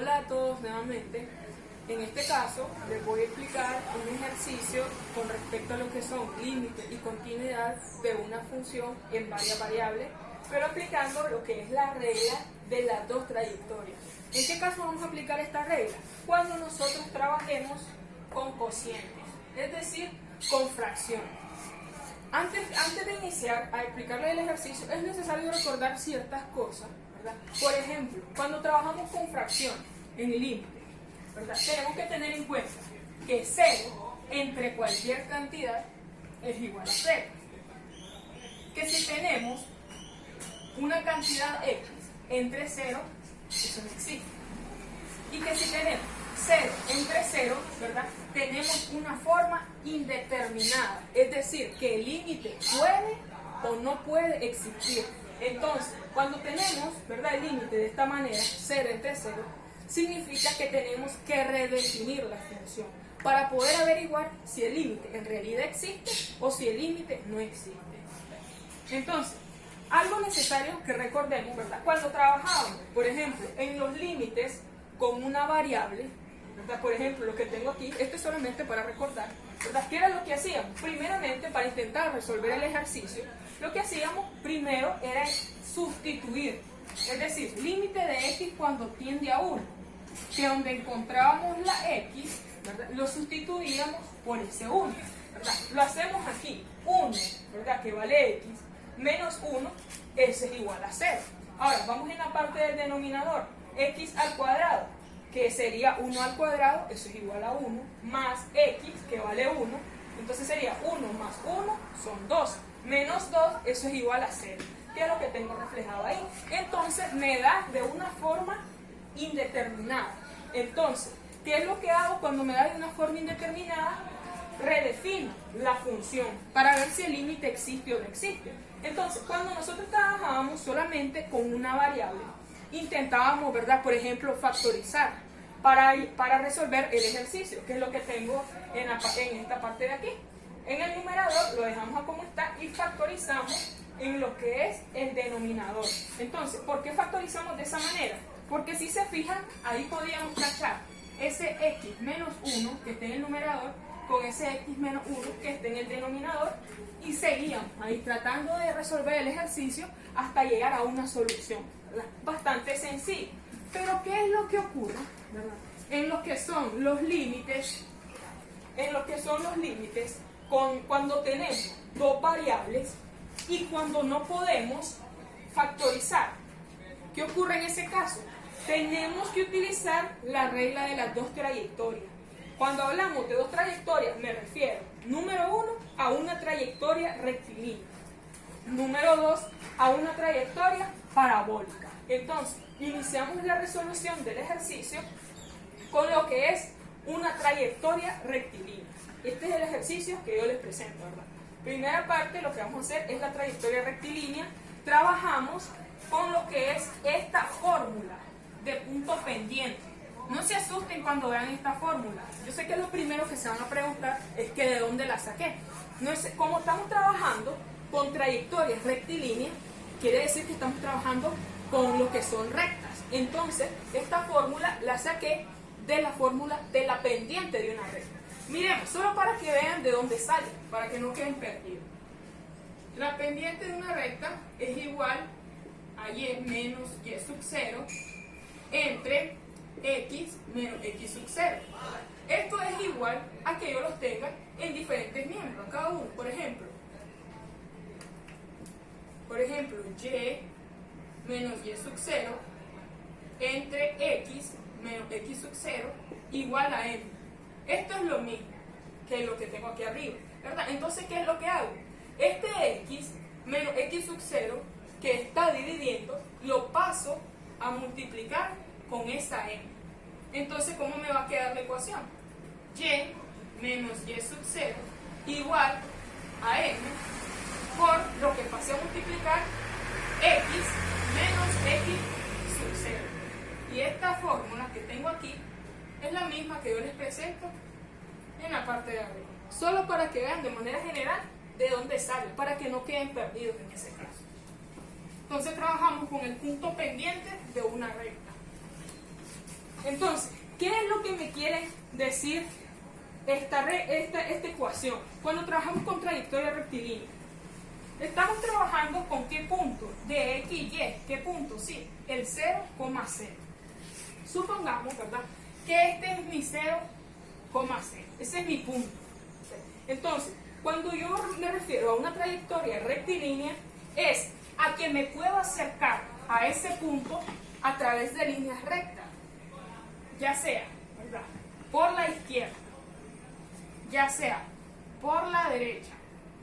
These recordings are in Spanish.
Hola a todos nuevamente. En este caso les voy a explicar un ejercicio con respecto a lo que son límites y continuidad de una función en varias variables, pero aplicando lo que es la regla de las dos trayectorias. ¿En qué caso vamos a aplicar esta regla? Cuando nosotros trabajemos con cocientes, es decir, con fracciones. Antes de iniciar a explicarle el ejercicio, es necesario recordar ciertas cosas, ¿verdad? Por ejemplo, cuando trabajamos con fracciones en límite, ¿verdad? Tenemos que tener en cuenta que 0 entre cualquier cantidad es igual a 0. Que si tenemos una cantidad X entre 0, eso no existe. Y que si tenemos 0 entre 0, ¿verdad? Tenemos una forma indeterminada, es decir, que el límite puede o no puede existir. Entonces, cuando tenemos, ¿verdad?, el límite de esta manera, 0 entre 0, significa que tenemos que redefinir la función para poder averiguar si el límite en realidad existe o si el límite no existe. Entonces, algo necesario que recordemos, ¿verdad? Cuando trabajamos, por ejemplo, en los límites con una variable, ¿verdad? Por ejemplo, lo que tengo aquí, esto es solamente para recordar, ¿verdad? ¿Qué era lo que hacíamos? Primeramente, para intentar resolver el ejercicio, lo que hacíamos primero era sustituir, es decir, límite de x cuando tiende a 1, que donde encontrábamos la x, ¿verdad?, lo sustituíamos por ese 1, ¿verdad? Lo hacemos aquí, 1, ¿verdad?, que vale x, menos 1, eso es igual a 0. Ahora, vamos en la parte del denominador, x al cuadrado, que sería 1 al cuadrado, eso es igual a 1, más x, que vale 1, entonces sería 1 más 1 son 2, menos 2, eso es igual a 0, que es lo que tengo reflejado ahí. Entonces me da de una forma indeterminada. Entonces, ¿qué es lo que hago cuando me da de una forma indeterminada? Redefino la función para ver si el límite existe o no existe. Entonces, cuando nosotros trabajábamos solamente con una variable, intentábamos, ¿verdad?, por ejemplo, factorizar para resolver el ejercicio, que es lo que tengo en esta parte de aquí. En el numerador lo dejamos a como está y factorizamos en lo que es el denominador. Entonces, ¿por qué factorizamos de esa manera? Porque si se fijan, ahí podíamos tachar ese x menos 1 que esté en el numerador con ese x menos 1 que esté en el denominador y seguíamos ahí tratando de resolver el ejercicio hasta llegar a una solución, ¿verdad? Bastante sencillo. Pero ¿qué es lo que ocurre, ¿verdad?, en lo que son los límites, cuando tenemos dos variables y cuando no podemos factorizar? ¿Qué ocurre en ese caso? Tenemos que utilizar la regla de las dos trayectorias. Cuando hablamos de dos trayectorias, me refiero, número 1, a una trayectoria rectilínea. Número 2, a una trayectoria parabólica. Entonces, iniciamos la resolución del ejercicio con lo que es una trayectoria rectilínea. Este es el ejercicio que yo les presento, ¿verdad? Primera parte, lo que vamos a hacer es la trayectoria rectilínea. Trabajamos con lo que es esta fórmula de punto pendiente. No se asusten cuando vean esta fórmula. Yo sé que lo primero que se van a preguntar es que de dónde la saqué. No es, como estamos trabajando con trayectorias rectilíneas, quiere decir que estamos trabajando con lo que son rectas. Entonces, esta fórmula la saqué de la fórmula de la pendiente de una recta. Miremos, solo para que vean de dónde sale, para que no queden perdidos. La pendiente de una recta es igual a y menos y sub 0 entre x menos x sub 0. Esto es igual a que yo los tenga en diferentes miembros, cada uno. Por ejemplo, y menos y sub 0 entre x menos x sub 0 igual a m. Esto es lo mismo que lo que tengo aquí arriba, ¿verdad? Entonces, ¿qué es lo que hago? Este x menos x sub 0 que está dividiendo, lo paso a multiplicar con esa m. Entonces, ¿cómo me va a quedar la ecuación? Y menos y sub 0 igual a m por lo que pasé a multiplicar x menos x sub 0. Y esta fórmula que tengo aquí es la misma que yo les presento en la parte de arriba. Solo para que vean de manera general de dónde sale, para que no queden perdidos en ese caso. Entonces trabajamos con el punto pendiente de una recta. Entonces, ¿qué es lo que me quiere decir esta ecuación? Cuando trabajamos con trayectoria rectilínea, estamos trabajando con qué punto de X y Y. ¿Qué punto? Sí, el 0,0. Supongamos, ¿verdad?, que este es mi 0,0. Ese es mi punto. Entonces, cuando yo me refiero a una trayectoria rectilínea, es a que me puedo acercar a ese punto a través de líneas rectas, ya sea, ¿verdad?, por la izquierda, ya sea por la derecha.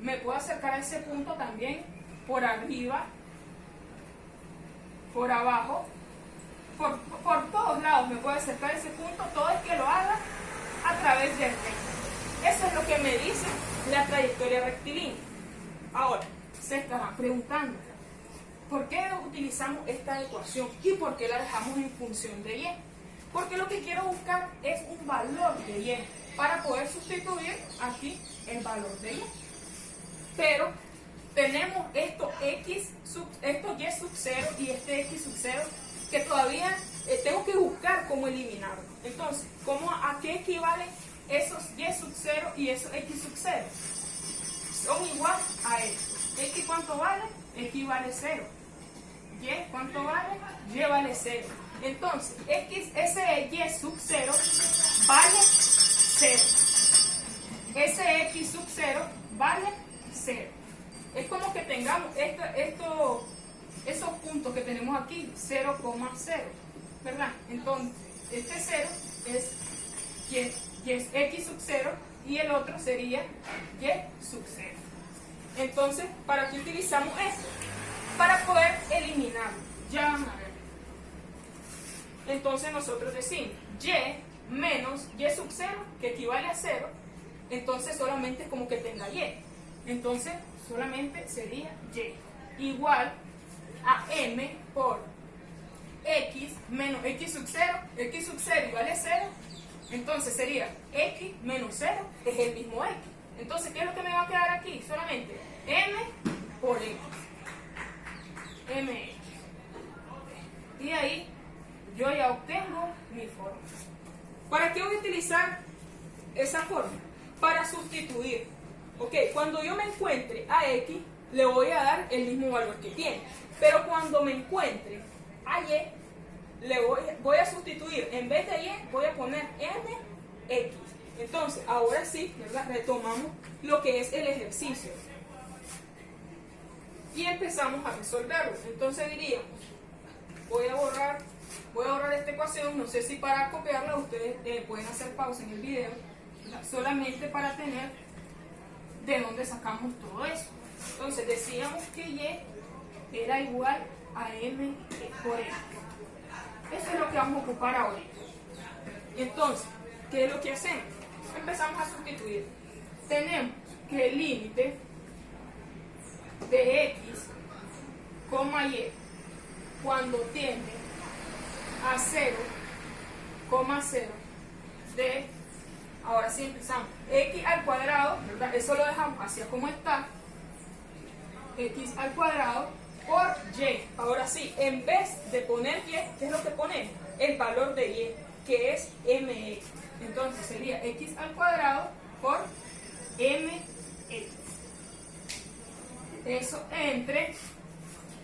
Me puedo acercar a ese punto también por arriba, por abajo, por todos lados me puedo acercar a ese punto, todo es que lo haga a través del recto. Eso es lo que me dice la trayectoria rectilínea. Ahora, se estarán preguntando, ¿por qué utilizamos esta ecuación y por qué la dejamos en función de y? Porque lo que quiero buscar es un valor de y para poder sustituir aquí el valor de y. Pero tenemos esto y sub 0 y este x sub 0 que todavía tengo que buscar cómo eliminarlo. Entonces, ¿a qué equivalen esos y sub 0 y esos x sub 0? Son igual a esto. ¿X cuánto vale? X vale 0. ¿Y cuánto vale? Y vale 0. Entonces, ese y sub 0 vale 0. Ese x sub 0 vale 0. Es como que tengamos esos puntos que tenemos aquí, 0,0, ¿verdad? Entonces, este 0 es x sub 0 y el otro sería y sub 0. Entonces, ¿para qué utilizamos esto? Para poder eliminarlo. Ya vamos a ver. Entonces nosotros decimos y menos y sub 0, que equivale a 0. Entonces solamente es como que tenga y. Entonces solamente sería y igual a m por x menos x sub 0. X sub 0 igual a 0. Entonces sería x menos 0 es el mismo x. Entonces, ¿qué es lo que me va a quedar aquí? Solamente m por x. mx. Y ahí yo ya obtengo mi forma. ¿Para qué voy a utilizar esa forma? Para sustituir. Ok, cuando yo me encuentre a x, le voy a dar el mismo valor que tiene. Pero cuando me encuentre a y, voy a sustituir. En vez de y, voy a poner mx. Entonces, ahora sí, ¿verdad?, retomamos lo que es el ejercicio. Y empezamos a resolverlo. Entonces diríamos, voy a borrar esta ecuación. No sé si para copiarla ustedes pueden hacer pausa en el video, solamente para tener de dónde sacamos todo eso. Entonces decíamos que y era igual a m por x. Eso es lo que vamos a ocupar ahora. Entonces, ¿qué es lo que hacemos? Empezamos a sustituir. Tenemos que el límite de x, y, cuando tiende a 0,0 de, ahora sí empezamos, x al cuadrado, ¿verdad? Eso lo dejamos así como está, x al cuadrado por y. Ahora sí, en vez de poner y, ¿qué es lo que ponemos? El valor de y, que es mx. Entonces sería x al cuadrado por mx. Eso entre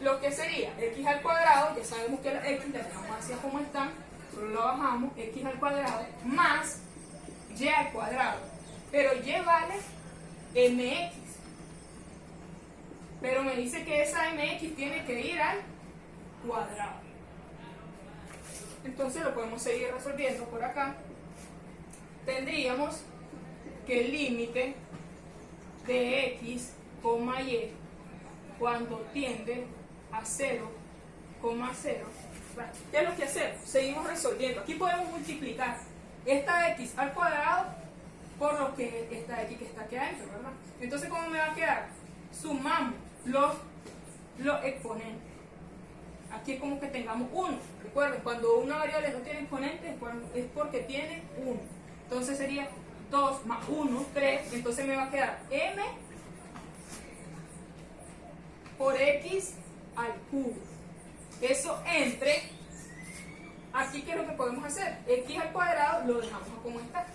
lo que sería x al cuadrado, ya sabemos que la x la dejamos así como están, solo lo bajamos, x al cuadrado más y al cuadrado. Pero y vale mx. Pero me dice que esa mx tiene que ir al cuadrado. Entonces lo podemos seguir resolviendo por acá. Tendríamos que el límite de x, y cuando tiende a 0,0, ¿qué es lo que hacemos? Seguimos resolviendo. Aquí podemos multiplicar esta x al cuadrado por lo que esta x que está aquí adentro, ¿verdad? Entonces, ¿cómo me va a quedar? Sumamos los exponentes. Aquí es como que tengamos 1. Recuerden, cuando una variable no tiene exponentes es porque tiene 1. Entonces sería 2 más 1, 3. Entonces me va a quedar m por x al cubo. Eso entre aquí, ¿qué es lo que podemos hacer? X al cuadrado lo dejamos como está.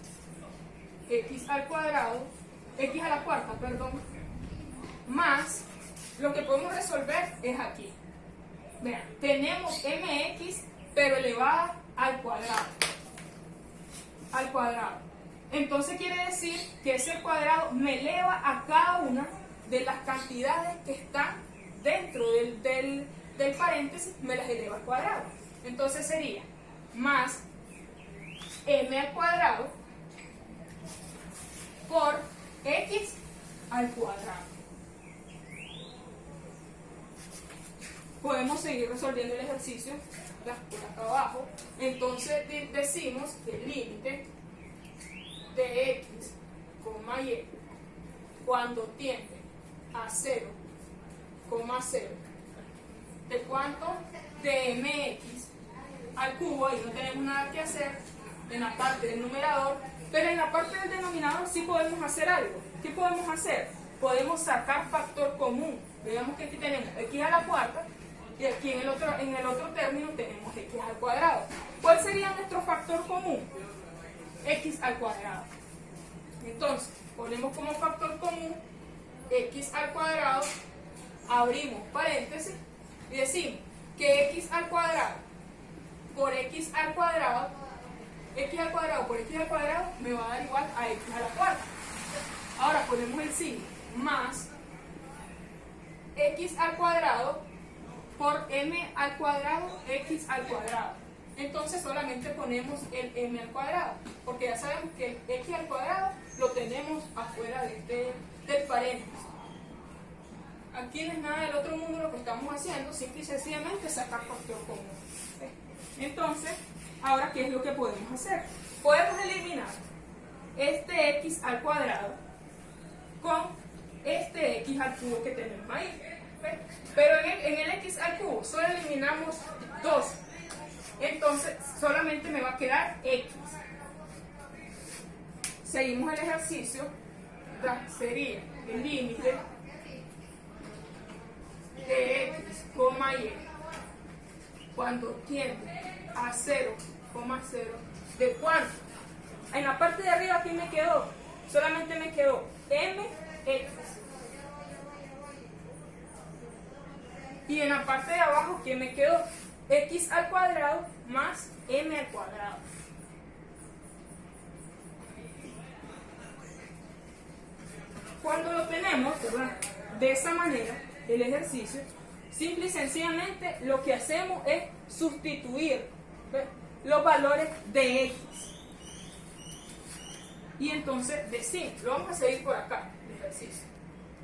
X al cuadrado, X a la cuarta, perdón, más, lo que podemos resolver es aquí. Vean, tenemos mx, pero elevada al cuadrado. Al cuadrado. Entonces quiere decir que ese cuadrado me eleva a cada una de las cantidades que están dentro del paréntesis, me las eleva al cuadrado. Entonces sería más m al cuadrado por x al cuadrado. Podemos seguir resolviendo el ejercicio por acá abajo. Entonces decimos que el límite de x, y cuando tiende a 0, 0, ¿de cuánto? De mx al cubo. Ahí no tenemos nada que hacer en la parte del numerador, pero en la parte del denominador sí podemos hacer algo. ¿Qué podemos hacer? Podemos sacar factor común. Veamos que aquí tenemos x a la cuarta y aquí en el otro término tenemos x al cuadrado. ¿Cuál sería nuestro factor común? X al cuadrado. Entonces, ponemos como factor común x al cuadrado, abrimos paréntesis y decimos que x al cuadrado por x al cuadrado, x al cuadrado por x al cuadrado me va a dar igual a x a la cuarta. Ahora ponemos el signo más x al cuadrado por m al cuadrado, x al cuadrado. Entonces solamente ponemos el m al cuadrado, porque ya sabemos que el x al cuadrado lo tenemos afuera del paréntesis. Aquí no es nada del otro mundo lo que estamos haciendo, simple y sencillamente sacar factor común. Entonces, ahora, ¿qué es lo que podemos hacer? Podemos eliminar este x al cuadrado con este x al cubo que tenemos ahí. Pero en el x al cubo solo eliminamos 2. Entonces, solamente me va a quedar x. Seguimos el ejercicio. Sería el límite de x, y cuando tiende a 0, 0, ¿de cuánto? En la parte de arriba, ¿qué me quedó? Solamente me quedó mx. Y en la parte de abajo, ¿qué me quedó? X al cuadrado más m al cuadrado. Cuando lo tenemos, ¿verdad?, de esa manera, el ejercicio, simple y sencillamente lo que hacemos es sustituir, ¿ves?, los valores de x. Y entonces decimos, lo vamos a seguir por acá, el ejercicio.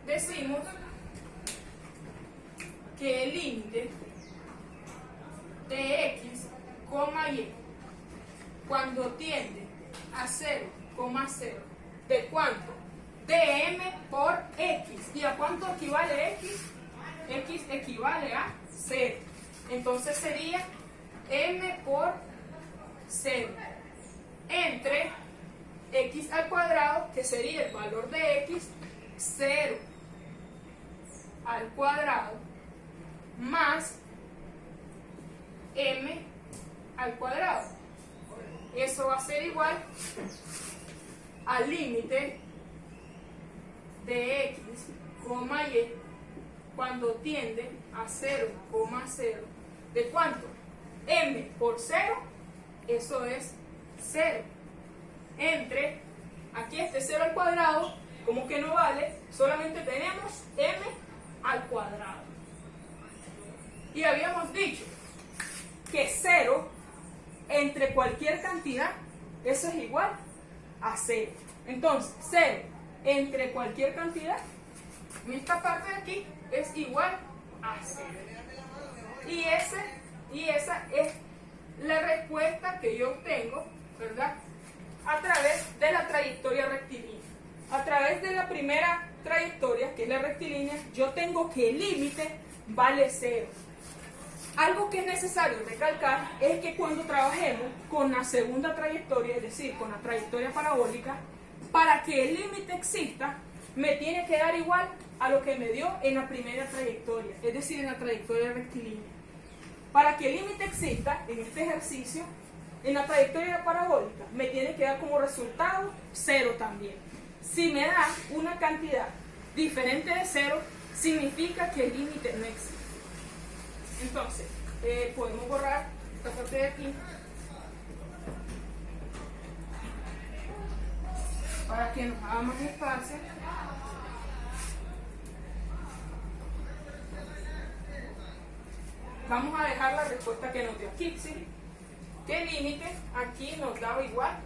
Decimos que el límite de x, y cuando tiende a 0, 0, ¿de cuánto? De m por x. ¿Y a cuánto equivale x? X equivale a 0. Entonces sería m por 0 entre x al cuadrado, que sería el valor de x, 0 al cuadrado, más m al cuadrado. Eso va a ser igual al límite de x, y cuando tiende a 0, 0. ¿De cuánto? M por 0, eso es 0. Entre, aquí este 0 al cuadrado, como que no vale, solamente tenemos m al cuadrado. Y habíamos dicho que 0 entre cualquier cantidad, eso es igual a 0. Entonces, 0 entre cualquier cantidad, esta parte de aquí es igual a 0. Y esa es la respuesta que yo obtengo, ¿verdad?, a través de la trayectoria rectilínea. A través de la primera trayectoria, que es la rectilínea, yo tengo que el límite vale 0. Algo que es necesario recalcar es que cuando trabajemos con la segunda trayectoria, es decir, con la trayectoria parabólica, para que el límite exista, me tiene que dar igual a lo que me dio en la primera trayectoria, es decir, en la trayectoria rectilínea. Para que el límite exista en este ejercicio, en la trayectoria parabólica, me tiene que dar como resultado 0 también. Si me da una cantidad diferente de 0, significa que el límite no existe. Entonces, podemos borrar esta parte de aquí para que nos haga más espacio. Vamos a dejar la respuesta que nos dio aquí, ¿sí? Que el límite aquí nos daba igual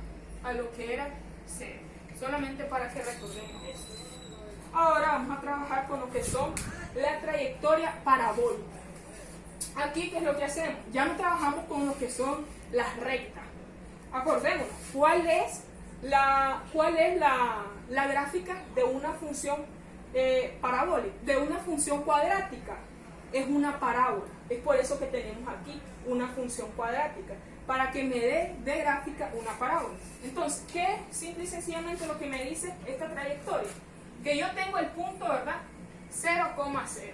a lo que era 0. Solamente para que recordemos esto. Ahora vamos a trabajar con lo que son la trayectoria parabólica. Aquí, ¿qué es lo que hacemos? Ya no trabajamos con lo que son las rectas. Acordémonos, ¿cuál es la gráfica de una función parabólica? De una función cuadrática. Es una parábola. Es por eso que tenemos aquí una función cuadrática, para que me dé de gráfica una parábola. Entonces, ¿qué es simple y sencillamente lo que me dice esta trayectoria? Que yo tengo el punto, ¿verdad? 0,0.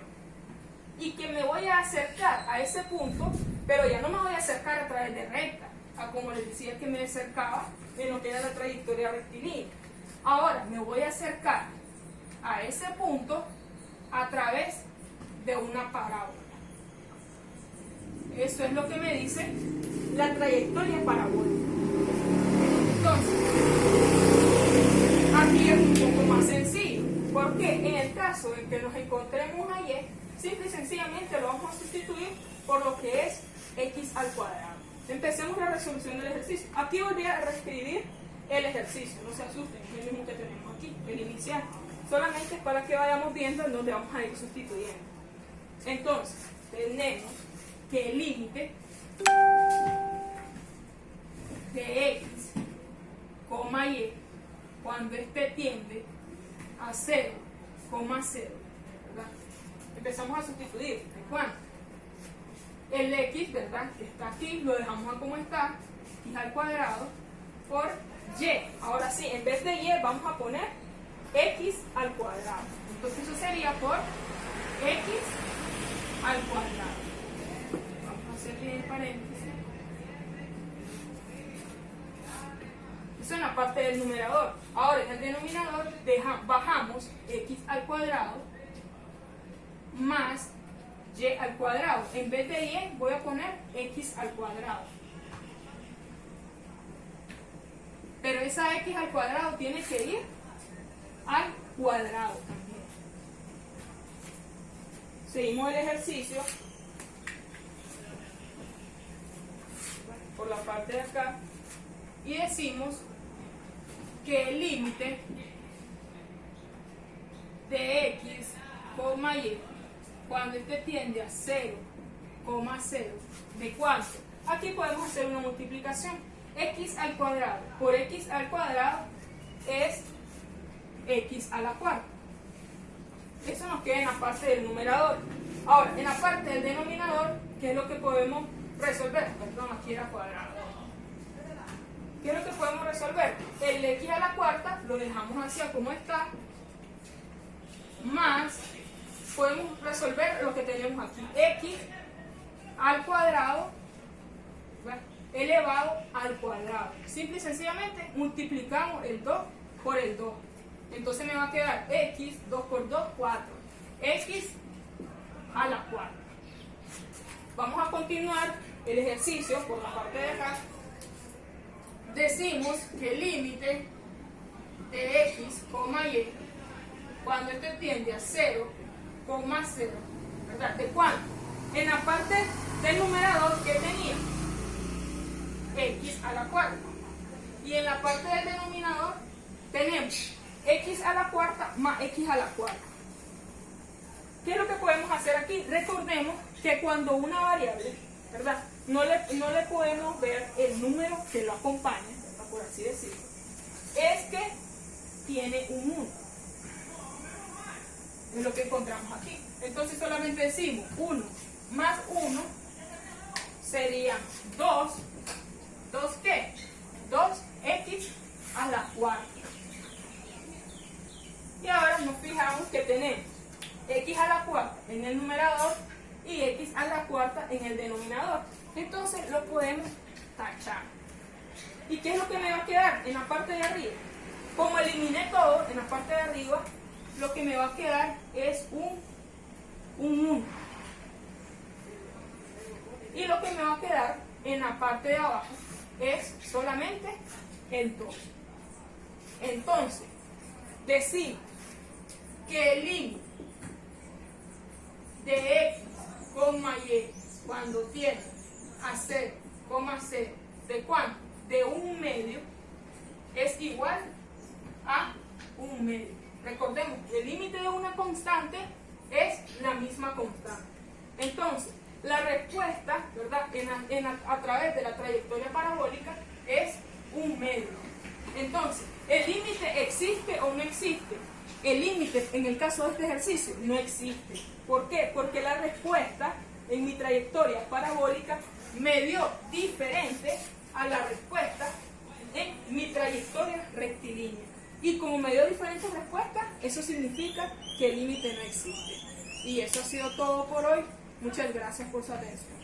Y que me voy a acercar a ese punto, pero ya no me voy a acercar a través de recta, a como les decía que me acercaba en lo que era la trayectoria rectilínea. Ahora me voy a acercar a ese punto a través de una parábola. Eso es lo que me dice la trayectoria parabólica. Entonces, aquí es un poco más sencillo, porque en el caso en que nos encontremos a y, simple y sencillamente lo vamos a sustituir por lo que es x al cuadrado. Empecemos la resolución del ejercicio. Aquí voy a reescribir el ejercicio, no se asusten, es el mismo que tenemos aquí, el inicial. Solamente es para que vayamos viendo en dónde vamos a ir sustituyendo. Entonces, tenemos que el límite de x, y, cuando este tiende a 0,0, ¿verdad? Empezamos a sustituir. ¿De cuánto? El x, ¿verdad? Que está aquí, lo dejamos como está, x al cuadrado, por y. Ahora sí, en vez de y, vamos a poner x al cuadrado. Entonces eso sería por x al cuadrado. Vamos a hacer bien el paréntesis. Eso en la parte del numerador. Ahora en el denominador bajamos x al cuadrado más y al cuadrado. En vez de y voy a poner x al cuadrado. Pero esa x al cuadrado tiene que ir al cuadrado también. Seguimos el ejercicio por la parte de acá y decimos que el límite de x, y, cuando este tiende a 0,0, ¿de cuánto? Aquí podemos hacer una multiplicación. X al cuadrado por x al cuadrado es x a la cuarta. Eso nos queda en la parte del numerador. Ahora, en la parte del denominador, ¿qué es lo que podemos resolver? Perdón, aquí era cuadrado. ¿Qué es lo que podemos resolver? El x a la cuarta lo dejamos así como está, más podemos resolver lo que tenemos aquí, x al cuadrado elevado al cuadrado. Simple y sencillamente multiplicamos el 2 por el 2. Entonces me va a quedar x, 2 por 2, 4. X a la cuarta. Vamos a continuar el ejercicio por la parte de acá. Decimos que el límite de x, y, cuando este tiende a 0,0, ¿verdad? ¿De cuánto? En la parte del numerador que tenía x a la cuarta. Y en la parte del denominador tenemos x a la cuarta más x a la cuarta. ¿Qué es lo que podemos hacer aquí? Recordemos que cuando una variable, ¿verdad? No le podemos ver el número que lo acompaña, ¿verdad? Por así decirlo. Es que tiene un 1. Es lo que encontramos aquí. Entonces solamente decimos 1 más 1 serían 2. ¿2 qué? 2x a la cuarta. Y ahora nos fijamos que tenemos x a la cuarta en el numerador y y x a la cuarta en el denominador. Entonces lo podemos tachar. ¿Y qué es lo que me va a quedar en la parte de arriba? Como eliminé todo en la parte de arriba, lo que me va a quedar es un 1. Y lo que me va a quedar en la parte de abajo es solamente el 2. Entonces, decimos que el límite de x, y cuando tiene a 0, 0, ¿de cuánto? De 1/2 es igual a 1/2. Recordemos que el límite de una constante es la misma constante. Entonces, la respuesta, ¿verdad? A través de la trayectoria parabólica es 1/2. Entonces, ¿el límite existe o no existe? El límite, en el caso de este ejercicio, no existe. ¿Por qué? Porque la respuesta en mi trayectoria parabólica me dio diferente a la respuesta en mi trayectoria rectilínea. Y como me dio diferentes respuestas, eso significa que el límite no existe. Y eso ha sido todo por hoy. Muchas gracias por su atención.